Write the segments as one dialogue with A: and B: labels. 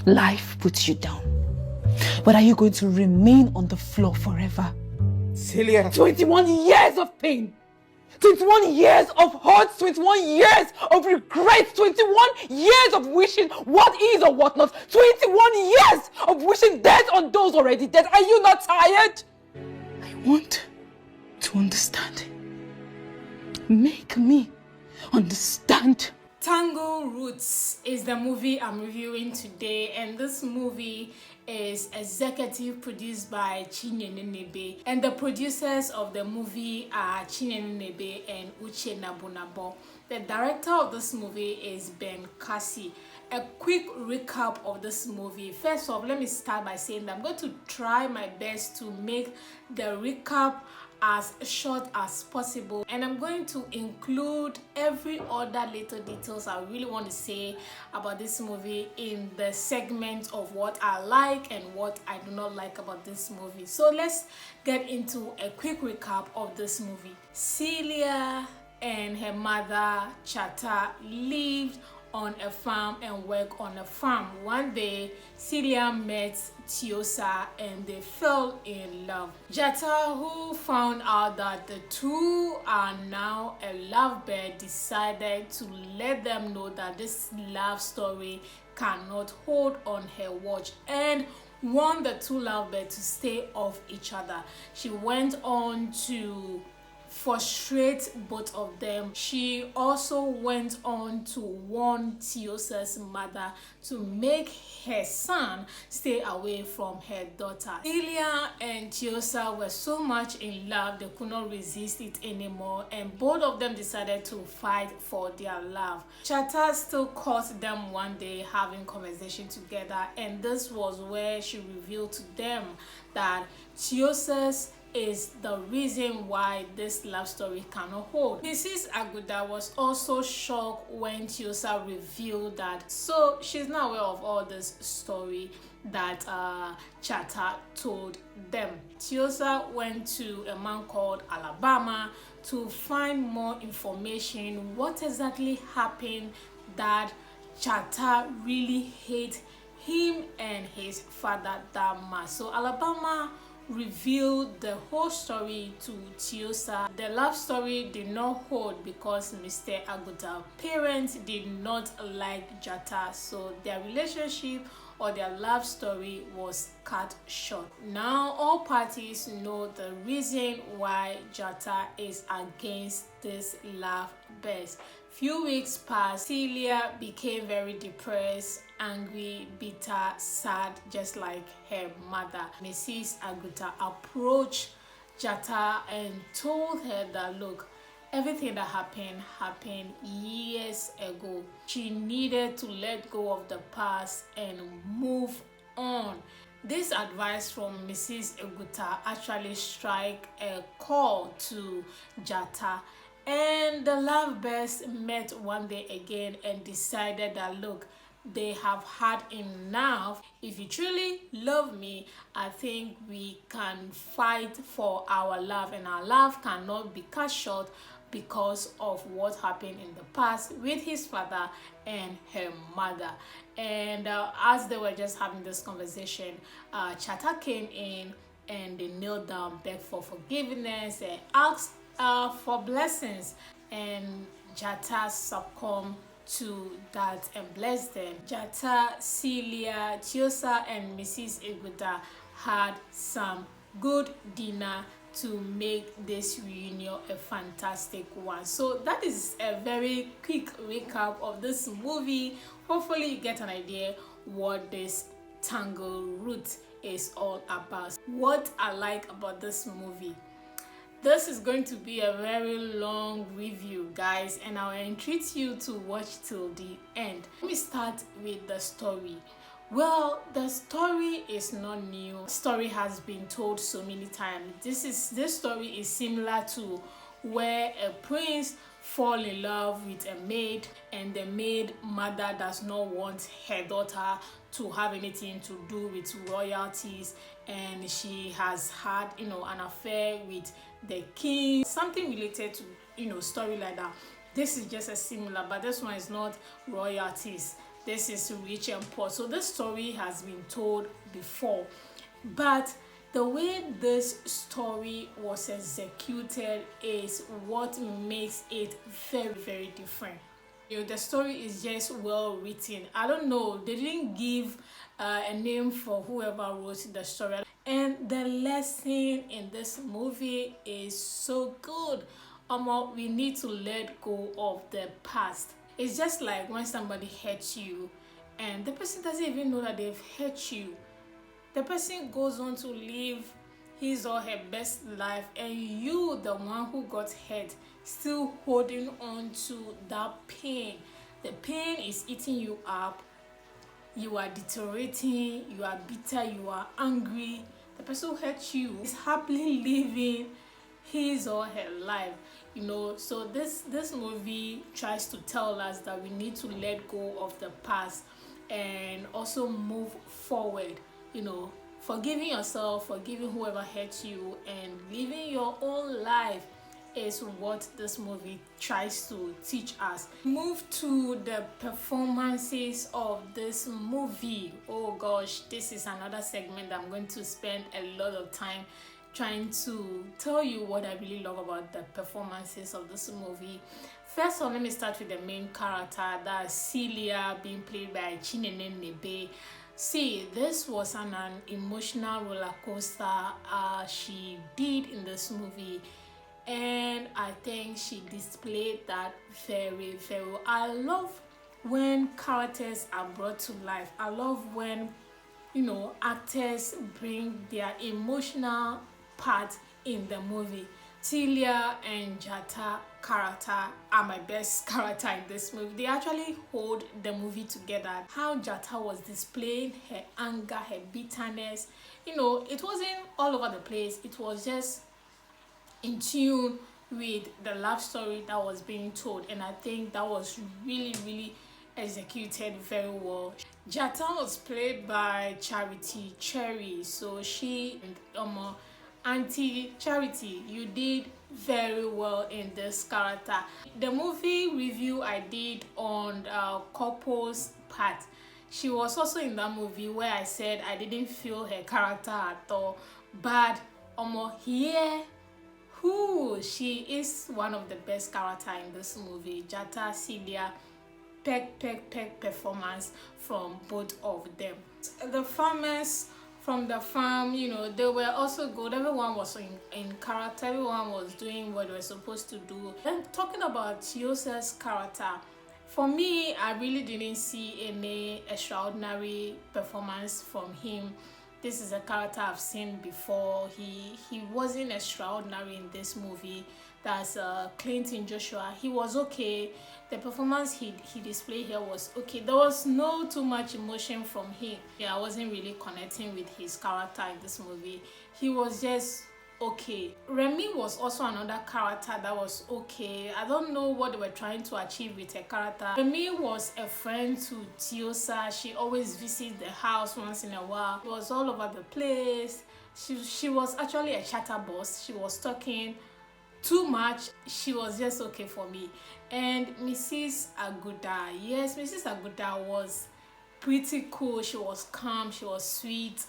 A: Life puts you down. But are you going to remain on the floor forever?
B: Celia.
A: 21 years of pain. 21 years of hurt, 21 years of regret, 21 years of wishing what is or what not, 21 years of wishing death on those already dead. Are you not tired? I want to understand. Make me understand.
C: Tangled Roots is the movie I'm reviewing today, and this movie is executive produced by Chinenye, and the producers of the movie are Chinenye and Uche Nabunabo. The director of this movie is Ben Kasi. A quick recap of this movie. First off, let me start by saying that I'm going to try my best to make the recap as short as possible, and I'm going to include every other little details I really want to say about this movie in the segment of what I like and what I do not like about this movie. So let's get into a quick recap of this movie. Celia and her mother Chata lived on a farm and work on a farm. One day, Celia met Tiosa and they fell in love. Jata, who found out that the two are now a lovebird, decided to let them know that this love story cannot hold on her watch and warned the two lovebirds to stay off each other. She went on to frustrate both of them. She also went on to warn Tiosa's mother to make her son stay away from her daughter. Celia and Tiosa were so much in love they could not resist it anymore, and both of them decided to fight for their love. Chata still caught them one day having conversation together, and this was where she revealed to them that Tiosa's is the reason why this love story cannot hold. Mrs. Aguda was also shocked when Tiosa revealed that, so she's not aware of all this story that Chata told them. Tiosa went to a man called Alabama to find more information. What exactly happened that Chata really hates him and his father that much? So Alabama revealed the whole story to Tiosa. The love story did not hold because Mr. Aguta's parents did not like Jata, so their relationship or their love story was cut short. Now all parties know the reason why Jata is against this love best. Few weeks passed. Celia became very depressed, angry, bitter, sad, just like her mother. Mrs. Aguta approached Jata and told her that, look, everything that happened years ago. She needed to let go of the past and move on. This advice from Mrs. Aguta actually struck a call to Jata, and the lovebirds met one day again and decided that, look, they have had enough. If you truly love me, I think we can fight for our love, and our love cannot be cut short because of what happened in the past with his father and her mother. And as they were just having this conversation, Chata came in and they knelt down, begged for forgiveness and asked for blessings, and Jata succumbed to that and blessed them. Jata, Celia, Tiosa and Mrs. Iguda had some good dinner to make this reunion a fantastic one. So that is a very quick recap of this movie. Hopefully you get an idea what this Tangled Root is all about. What I like about this movie, this is going to be a very long review, guys, and I'll entreat you to watch till the end. Let me start with the story. Well, the story is not new. The story has been told so many times. This story is similar to where a prince fall in love with a maid, and the maid mother does not want her daughter to have anything to do with royalties, and she has had an affair with the king, something related to story like that. This is just a similar, but this one is not royalties. this is rich and poor. So this story has been told before, but the way this story was executed is what makes it very, very different. You know, the story is just well written. I don't know, they didn't give a name for whoever wrote the story, and the lesson in this movie is so good. We need to let go of the past. It's just like when somebody hurts you and the person doesn't even know that they've hurt you. The person goes on to live his or her best life, and you, the one who got hurt, still holding on to that pain. The pain is eating you up. You are deteriorating, you are bitter, you are angry. The person who hurt you is happily living his or her life, you know. So this movie tries to tell us that we need to let go of the past and also move forward, you know, forgiving yourself, forgiving whoever hurt you, and living your own life is what this movie tries to teach us. Move to the performances of this movie. Oh gosh, this is another segment I'm going to spend a lot of time trying to tell you what I really love about the performances of this movie. First of all, let me start with the main character, that's Celia, being played by Nnebe. See, this was an emotional roller coaster she did in this movie, and I think she displayed that very, very well. I love when characters are brought to life. I love when, you know, actors bring their emotional part in the movie. Celia and Jata character are my best character in this movie. They actually hold the movie together. How Jata was displaying her anger, her bitterness, you know, it wasn't all over the place. It was just in tune with the love story that was being told, and I think that was really, really executed very well. Jata was played by Charity Cherry, so she Auntie Charity, you did very well in this character. The movie review I did on couple's part, she was also in that movie where I said I didn't feel her character at all, but here, she is one of the best character in this movie. Jata, Celia, peck performance from both of them. The farmers from the farm, you know, they were also good. Everyone was in character. Everyone was doing what they were supposed to do. And talking about Tiosa's character, for me, I really didn't see any extraordinary performance from him. This is a character I've seen before. He wasn't extraordinary in this movie. That's Clinton Joshua. He was okay. The performance he displayed here was okay. There was no too much emotion from him. Yeah, I wasn't really connecting with his character in this movie. He was just okay. Remy was also another character that was okay. I don't know what they were trying to achieve with her character. Remy was a friend to Tiosa. She always visits the house once in a while. It was all over the place. She was actually a chatterbox. She was talking too much. She was just okay for me. And Mrs. Aguda, yes, Mrs. Aguda was pretty cool. She was calm, she was sweet,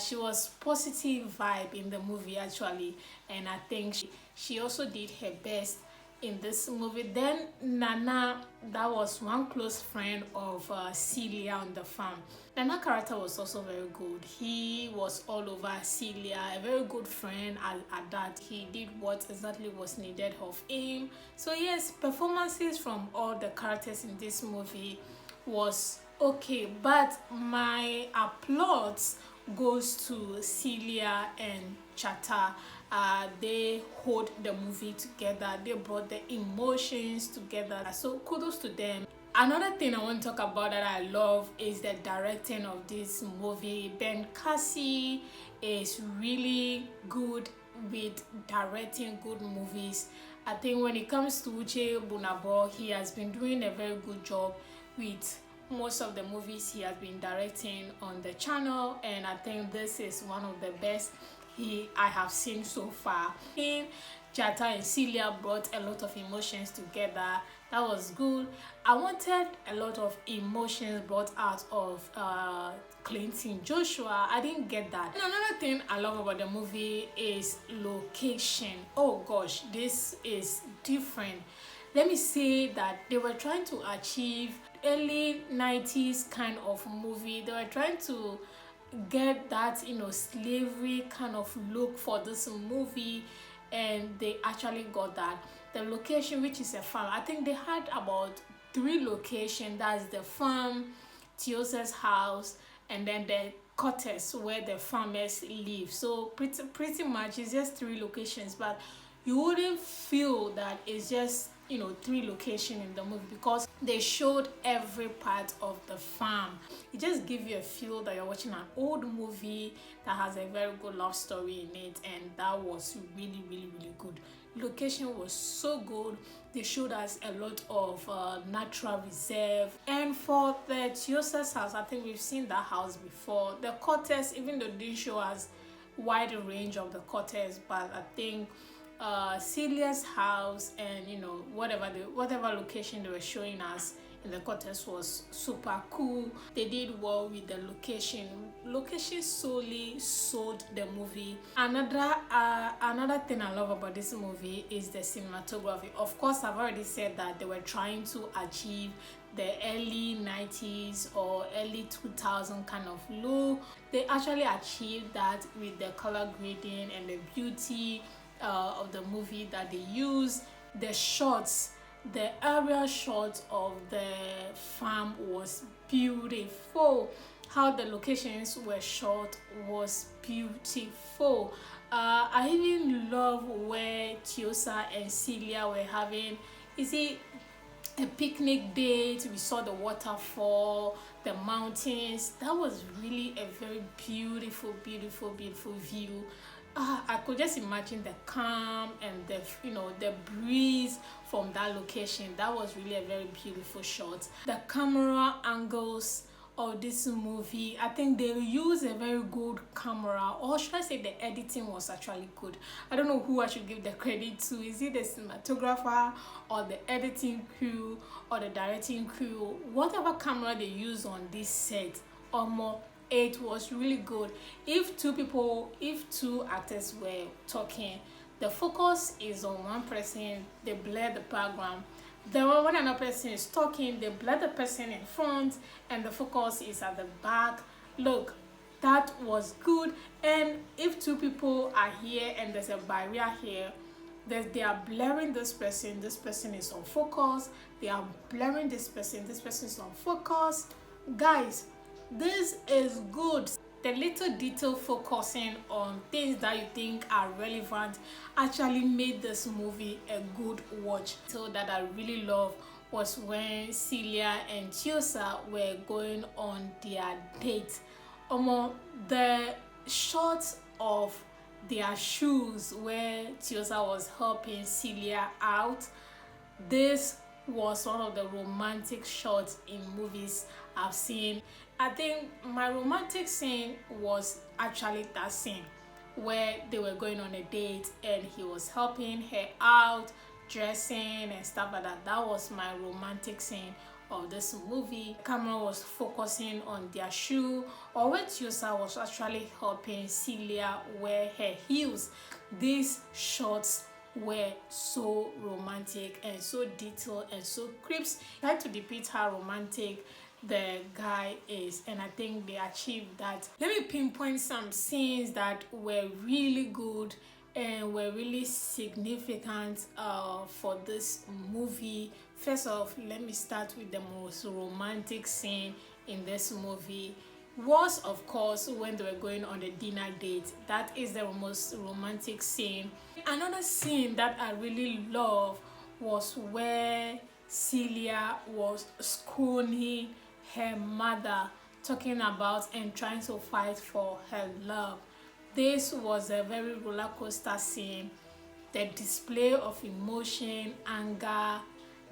C: she was positive vibe in the movie actually, and I think she also did her best in this movie. Then Nana, that was one close friend of Celia on the farm. Nana character was also very good. He was all over Celia, a very good friend at that. He did what exactly was needed of him. So yes, performances from all the characters in this movie was okay, but my applause goes to Celia and Chata. They hold the movie together. They brought the emotions together, so kudos to them. Another thing I want to talk about that I love is the directing of this movie. Ben Cassie is really good with directing good movies. I think when it comes to Uche Bunabo, he has been doing a very good job with most of the movies he has been directing on the channel, and I think this is one of the best I have seen so far. Jata and Celia brought a lot of emotions together. That was good. I wanted a lot of emotions brought out of Clinton Joshua. I didn't get that. And another thing I love about the movie is location. Oh gosh, this is different. Let me say that they were trying to achieve early 90s kind of movie. They were trying to get that, you know, slavery kind of look for this movie, and they actually got that. The location, which is a farm, I think they had about 3 locations. That's the farm, Tiosa's house, and then the quarters where the farmers live. So pretty much it's just 3 locations, but you wouldn't feel that it's just, you know, 3 locations in the movie, because they showed every part of the farm. It just gives you a feel that you're watching an old movie that has a very good love story in it, and that was really good. Location was so good. They showed us a lot of natural reserve. And for the Tiosa's house, I think we've seen that house before. The quarters, even though they didn't show us wide range of the quarters, but I think Celia's house and, you know, whatever location they were showing us in the quarters was super cool. They did well with the location. Location solely sold the movie. Another thing I love about this movie is the cinematography. Of course, I've already said that they were trying to achieve the early 90s or early 2000 kind of look. They actually achieved that with the color grading and the beauty of the movie that they use. The shots, the aerial shots of the farm was beautiful. How the locations were shot was beautiful. I even love where Tiosa and Celia were having, is it a picnic date? We saw the waterfall, the mountains. That was really a very beautiful view. I could just imagine the calm and the, you know, the breeze from that location. That was really a very beautiful shot. The camera angles of this movie, I think they used a very good camera, or should I say the editing was actually good. I don't know who I should give the credit to. Is it the cinematographer or the editing crew or the directing crew? Whatever camera they used on this set, or more, it was really good. If two actors were talking, the focus is on one person, they blur the background. When another person is talking, they blur the person in front and the focus is at the back. Look, that was good. And if 2 people are here and there's a barrier here, they are blurring this person is on focus, they are blurring this person is on focus. Guys, this is good. The little detail focusing on things that you think are relevant actually made this movie a good watch. So that I really love was when Celia and Tiosa were going on their date. The shots of their shoes where Tiosa was helping Celia out, this was one of the romantic shots in movies I've seen. I think my romantic scene was actually that scene where they were going on a date and he was helping her out, dressing and stuff like that. That was my romantic scene of this movie. The camera was focusing on their shoe, or when Tiosa was actually helping Celia wear her heels. These shots were so romantic and so detailed and so crisp. I tried to depict how romantic the guy is, and I think they achieved that. Let me pinpoint some scenes that were really good and were really significant for this movie. First off, let me start with the most romantic scene in this movie. Was, of course, when they were going on the dinner date. That is the most romantic scene. Another scene that I really love was where Celia was scolding her mother, talking about and trying to fight for her love. This was a very roller coaster scene. The display of emotion, anger,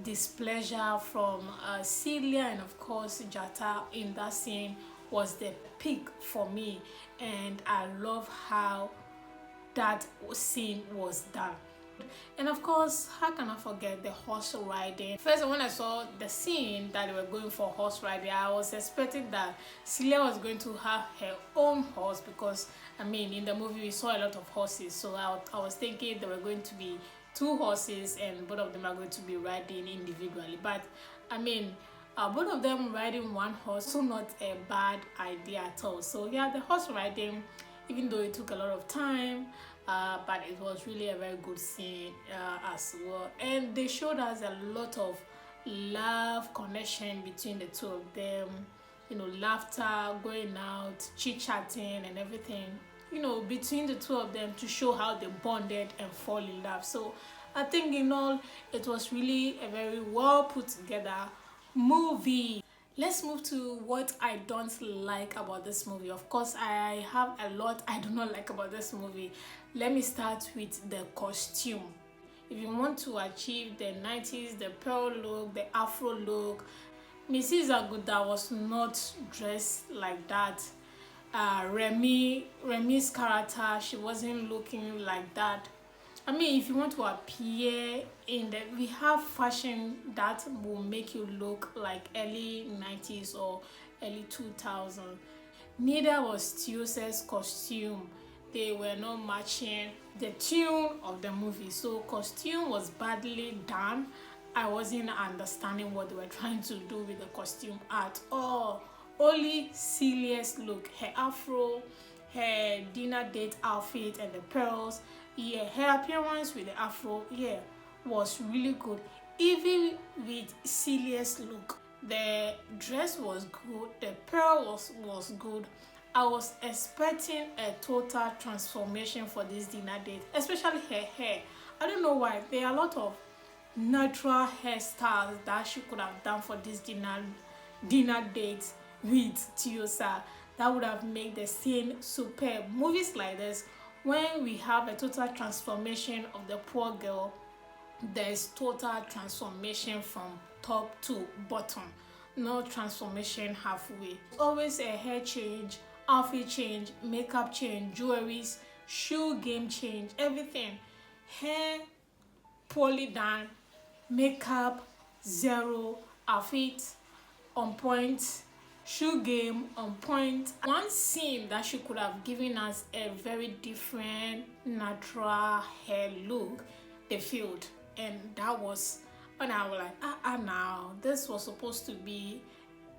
C: displeasure from Celia and of course Jata in that scene was the peak for me, and I love how that scene was done. And of course, how can I forget the horse riding? First, when I saw the scene that they were going for horse riding, I was expecting that Celia was going to have her own horse because, I mean, in the movie we saw a lot of horses. So I was thinking there were going to be two horses and both of them are going to be riding individually. But, I mean, both of them riding one horse, so not a bad idea at all. So yeah, the horse riding, even though it took a lot of time, but it was really a very good scene as well. And they showed us a lot of love connection between the two of them, you know, laughter, going out, chit-chatting and everything, you know, between the two of them to show how they bonded and fall in love. So I think in all, it was really a very well put together movie. Let's move to what I don't like about this movie. Of course, I have a lot I do not like about this movie. Let me start with the costume. If you want to achieve the 90s, the pearl look, the afro look, Mrs. Aguda was not dressed like that. Remi's character, she wasn't looking like that. I mean, if you want to appear in the, we have fashion that will make you look like early 90s or early 2000s. Neither was Tiosa's costume. They were not matching the tune of the movie. So costume was badly done. I wasn't understanding what they were trying to do with the costume at all. Only Celia's look, her afro, her dinner date outfit and the pearls, yeah, her appearance with the afro, yeah, was really good. Even with Celia's look, the dress was good, the pearl was good. I was expecting a total transformation for this dinner date, especially her hair. I don't know why. There are a lot of natural hairstyles that she could have done for this dinner date with Tiosa that would have made the scene superb. Movies like this, when we have a total transformation of the poor girl, there's total transformation from top to bottom, no transformation halfway. Always a hair change, outfit change, makeup change, jewelries, shoe game change, everything. Hair poorly done, makeup zero, outfit on point, shoe game on point. One scene that she could have given us a very different natural hair look, they failed. And that was when I was like, now this was supposed to be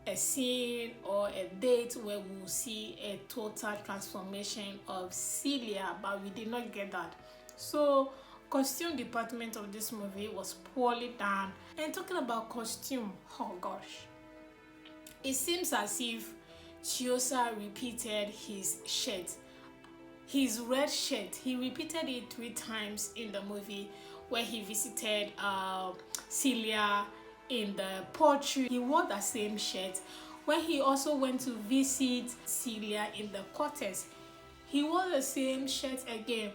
C: a scene or a date where we'll see a total transformation of Celia, but we did not get that. So costume department of this movie was poorly done. And talking about costume, oh gosh, it seems as if Chiosa repeated his shirt, his red shirt. He repeated it 3 times in the movie where he visited Celia in the portrait. He wore the same shirt. When he also went to visit Celia in the quarters, he wore the same shirt again.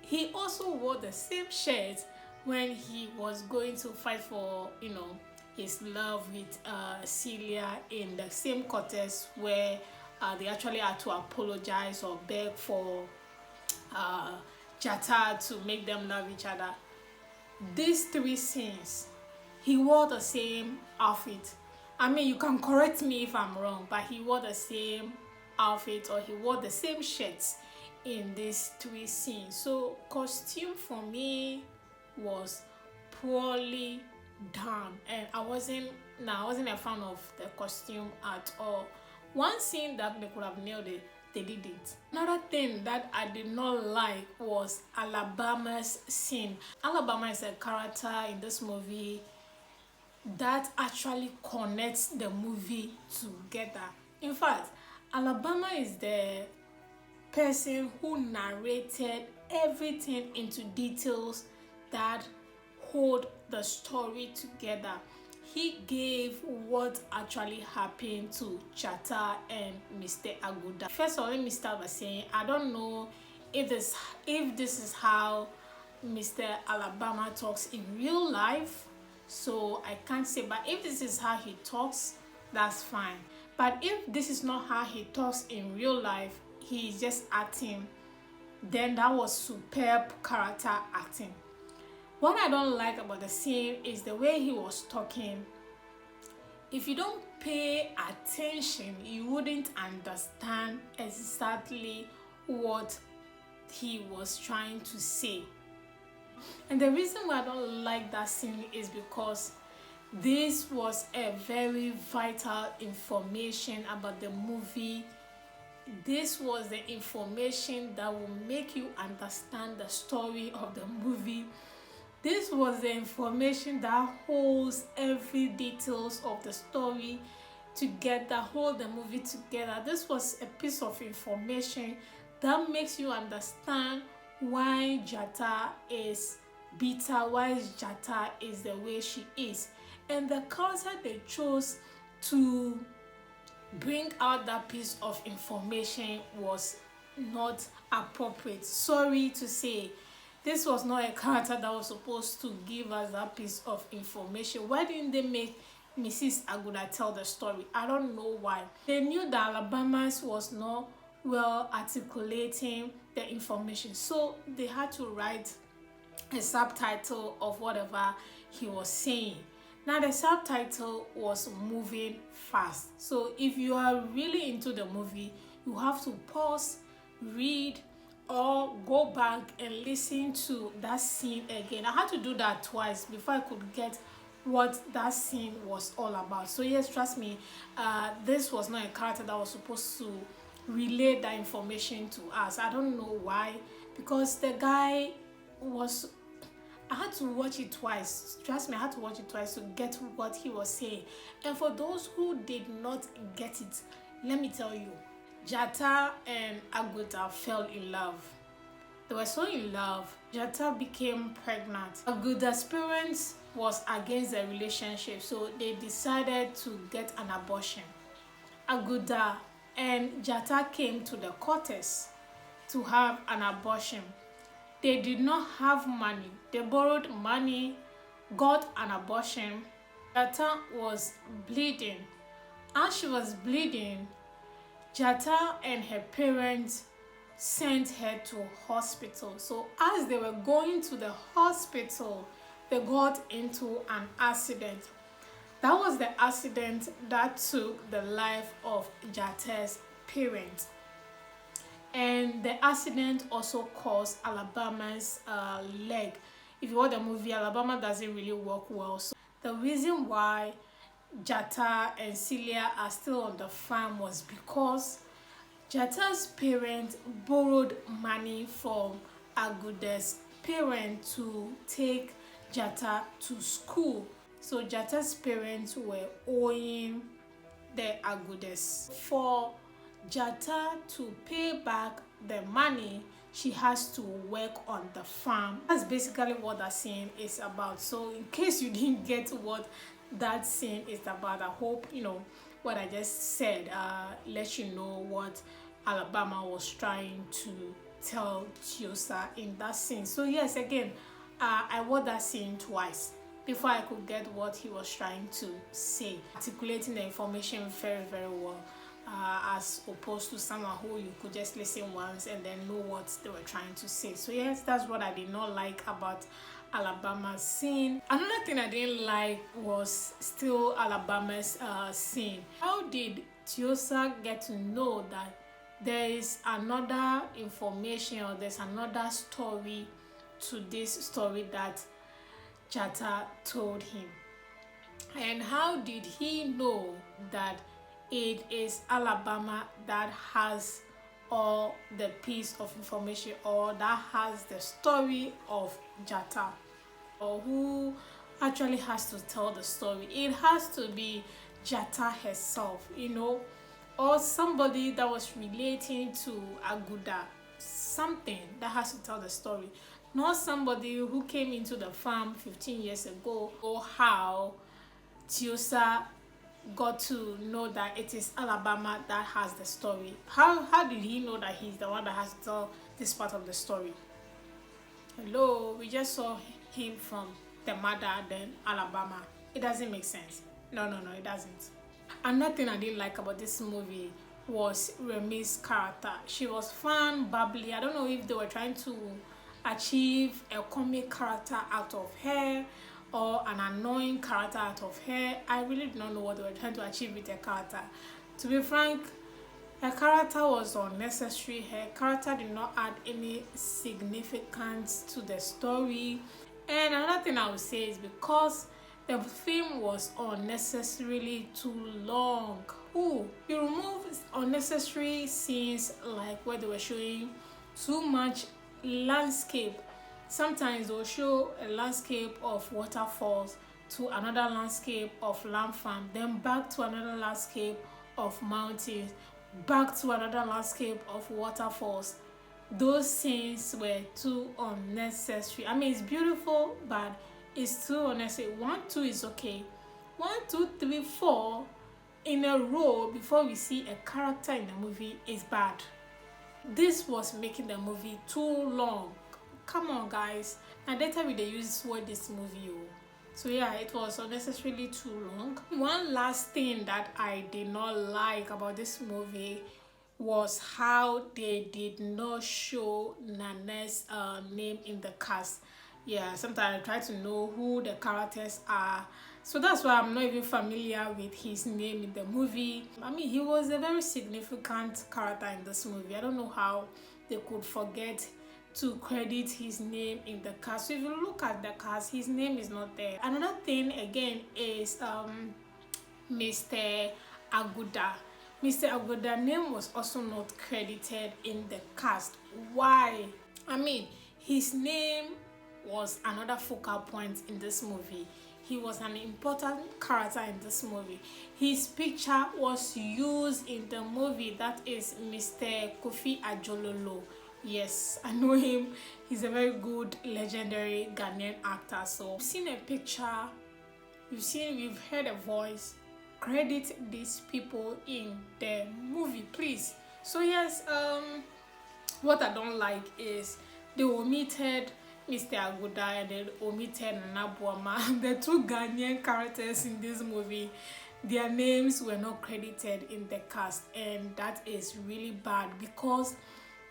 C: He also wore the same shirt when he was going to fight for, you know, his love with Celia in the same quarters where they actually had to apologize or beg for Jata to make them love each other. These 3 scenes, he wore the same outfit. I mean, you can correct me if I'm wrong, but he wore the same outfit or he wore the same shirts in these 3 scenes. So costume for me was poorly done, and I wasn't a fan of the costume at all. One scene that they could have nailed it, they didn't. Another thing that I did not like was Alabama's scene. Alabama is a character in this movie that actually connects the movie together. In fact, Alabama is the person who narrated everything into details that hold the story together. He gave what actually happened to Chata and Mr. Aguda. First of all, let me start by saying I don't know if this is how Mr. Alabama talks in real life, so I can't say. But if this is how he talks, that's fine. But if this is not how he talks in real life, he is just acting, then that was superb character acting. What I don't like about the scene is the way he was talking. If you don't pay attention, you wouldn't understand exactly what he was trying to say. And the reason why I don't like that scene is because this was a very vital information about the movie. This was the information that will make you understand the story of the movie. This was the information that holds every details of the story together, hold the movie together. This was a piece of information that makes you understand why Jata is bitter, why Jata is the way she is. And the character they chose to bring out that piece of information was not appropriate. Sorry to say, this was not a character that was supposed to give us that piece of information. Why didn't they make Mrs. Aguda tell the story? I don't know why. They knew that Alabama's was not well articulating the information, so they had to write a subtitle of whatever he was saying. Now the subtitle was moving fast, so if you are really into the movie, you have to pause, read, or go back and listen to that scene again. I had to do that twice before I could get what that scene was all about. So yes, trust me, this was not a character that was supposed to relay that information to us. I don't know why, because the guy was, I had to watch it twice. Trust me, I had to watch it twice to get what he was saying. And for those who did not get it, let me tell you, Jata and Aguda fell in love. They were so in love. Jata became pregnant. Aguda's parents was against the relationship, so they decided to get an abortion. Aguda and Jata came to the quarters to have an abortion. They did not have money. They borrowed money, got an abortion. Jata was bleeding. As she was bleeding, Jata and her parents sent her to hospital. So as they were going to the hospital, they got into an accident. That was the accident that took the life of Jata's parents. And the accident also caused Alabama's leg. If you watch the movie, Alabama doesn't really work well. So the reason why Jata and Celia are still on the farm was because Jata's parents borrowed money from Aguda's parents to take Jata to school. So Jata's parents were owing the Agudas. For Jata to pay back the money, she has to work on the farm. That's basically what that scene is about. So in case you didn't get what that scene is about, I hope you know what I just said let you know what Alabama was trying to tell Tiosa in that scene. So yes, again, I watched that scene twice before I could get what he was trying to say, articulating the information very, very well, as opposed to someone who you could just listen once and then know what they were trying to say. So yes, that's what I did not like about Alabama's scene. Another thing I didn't like was still Alabama's scene. How did Tiosa get to know that there is another information or there's another story to this story that Jata told him? And how did he know that it is Alabama that has all the piece of information or that has the story of Jata, or who actually has to tell the story? It has to be Jata herself, you know, or somebody that was relating to Aguda, something that has to tell the story, not somebody who came into the farm 15 years ago, or how Tiosa got to know that it is Alabama that has the story. How did he know that he's the one that has to tell this part of the story? Hello, we just saw him from the mother, then Alabama. It doesn't make sense. No, it doesn't. Another thing I didn't like about this movie was Remi's character. She was fun, bubbly. I don't know if they were trying to achieve a comic character out of her or an annoying character out of her. I really do not know what they were trying to achieve with her character. To be frank, her character was unnecessary. Her character did not add any significance to the story. And another thing I would say is because the film was unnecessarily too long. You remove unnecessary scenes like where they were showing too much landscape. Sometimes they'll show a landscape of waterfalls to another landscape of lamb farm, then back to another landscape of mountains, back to another landscape of waterfalls. Those scenes were too unnecessary. I mean, it's beautiful, but it's too unnecessary. 1, 2 is okay. 1, 2, 3, 4 in a row before we see a character in the movie is bad. This was making the movie too long. Come on, guys. And later we they use for this movie. So yeah, it was unnecessarily too long. One last thing that I did not like about this movie was how they did not show Nane's name in the cast. Yeah, sometimes I try to know who the characters are, so that's why I'm not even familiar with his name in the movie. I mean, he was a very significant character in this movie. I don't know how they could forget to credit his name in the cast. So if you look at the cast, his name is not there. Another thing again is Mr. Aguda. Mr. Aguda's name was also not credited in the cast. Why? I mean, his name was another focal point in this movie. He was an important character in this movie. His picture was used in the movie. That is Mr. Kofi Ajololo. Yes, I know him. He's a very good, legendary Ghanaian actor. So you've seen a picture, you've heard a voice. Credit these people in the movie, please. So yes, what I don't like is they omitted Mr. Aguda and they omitted Nnabe, the two Ghanaian characters in this movie. Their names were not credited in the cast, and that is really bad because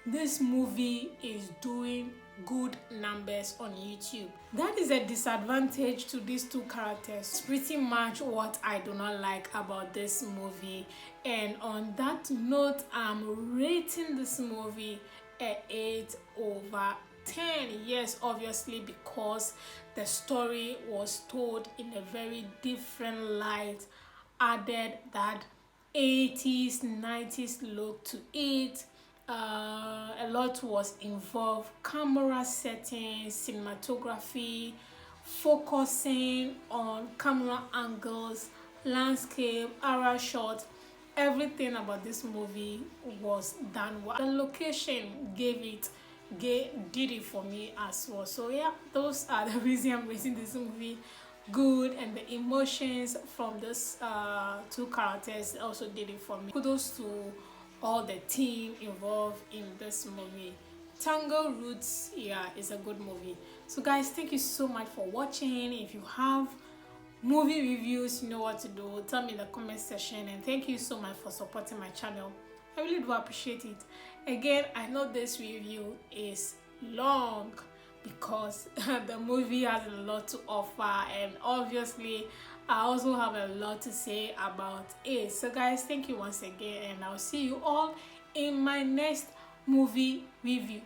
C: this movie is doing good numbers on YouTube. That is a disadvantage to these two characters. It's pretty much what I do not like about this movie. And on that note, I'm rating this movie a 8/10. Yes, obviously, because the story was told in a very different light, added that 80s 90s look to it. A lot was involved: camera settings, cinematography, focusing on camera angles, landscape, area shots. Everything about this movie was done well. The location did it for me as well. So yeah, those are the reasons I'm rating this movie good, and the emotions from those two characters also did it for me. Kudos to all the team involved in this movie. Tangled Roots, yeah, is a good movie. So guys, thank you so much for watching. If you have movie reviews, you know what to do. Tell me in the comment section, and thank you so much for supporting my channel. I really do appreciate it. Again, I know this review is long because the movie has a lot to offer, and obviously I also have a lot to say about it. So guys, thank you once again, and I'll see you all in my next movie review.